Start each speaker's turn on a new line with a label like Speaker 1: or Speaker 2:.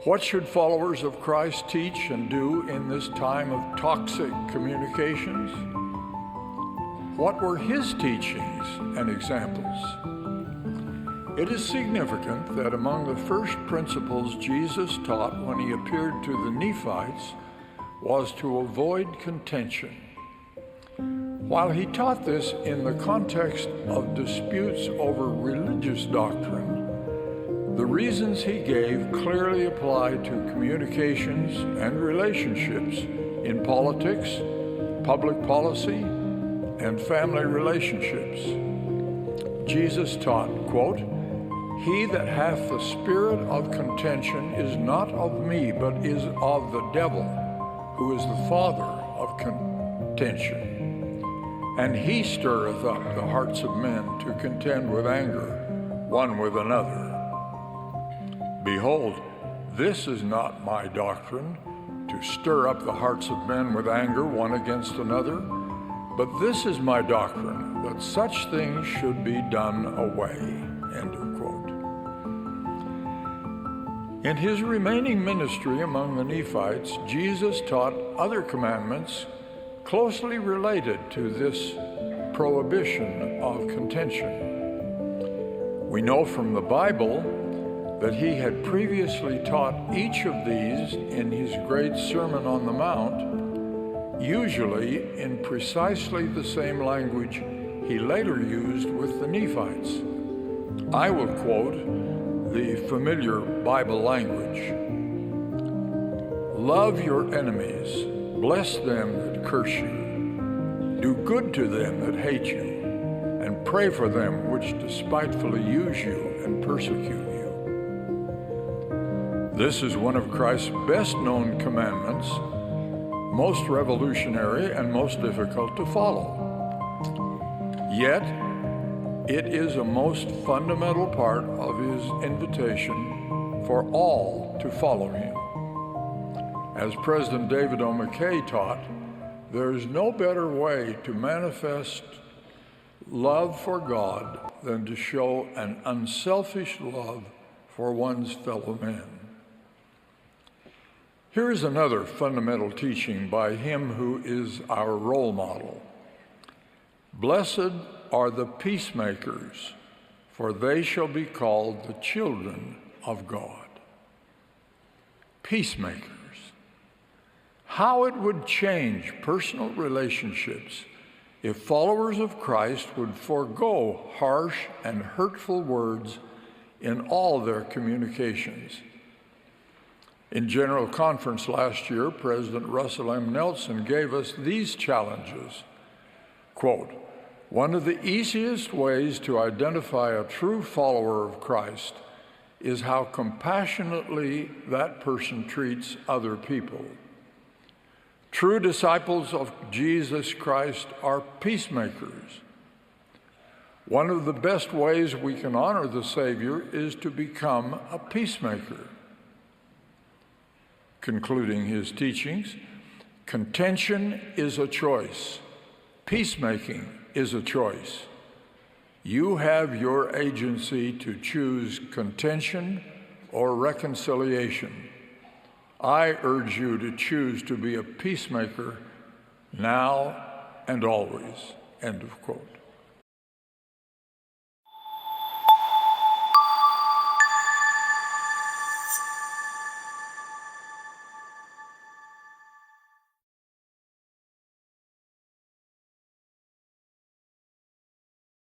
Speaker 1: What should followers of Christ teach and do in this time of toxic communications? What were his teachings and examples? It is significant that among the first principles Jesus taught when he appeared to the Nephites was to avoid contention. While he taught this in the context of disputes over religious doctrine, the reasons he gave clearly apply to communications and relationships in politics, public policy, and family relationships. Jesus taught, quote, "He that hath the spirit of contention is not of me, but is of the devil, who is the father of contention. And he stirreth up the hearts of men to contend with anger, one with another. Behold, this is not my doctrine, to stir up the hearts of men with anger one against another, but this is my doctrine, that such things should be done away." End of quote. In his remaining ministry among the Nephites, Jesus taught other commandments closely related to this prohibition of contention. We know from the Bible that he had previously taught each of these in his great Sermon on the Mount, usually in precisely the same language he later used with the Nephites. I will quote the familiar Bible language. "Love your enemies, bless them that curse you, do good to them that hate you, and pray for them which despitefully use you and persecute you." This is one of Christ's best-known commandments, most revolutionary and most difficult to follow. Yet, it is a most fundamental part of his invitation for all to follow him. As President David O. McKay taught, there is no better way to manifest love for God than to show an unselfish love for one's fellow men. Here is another fundamental teaching by him who is our role model. "Blessed are the peacemakers, for they shall be called the children of God." Peacemakers. How it would change personal relationships if followers of Christ would forego harsh and hurtful words in all their communications. In General Conference last year, President Russell M. Nelson gave us these challenges. Quote, "One of the easiest ways to identify a true follower of Christ is how compassionately that person treats other people. True disciples of Jesus Christ are peacemakers. One of the best ways we can honor the Savior is to become a peacemaker." Concluding his teachings, contention is a choice. Peacemaking is a choice. You have your agency to choose contention or reconciliation. I urge you to choose to be a peacemaker now and always. End of quote.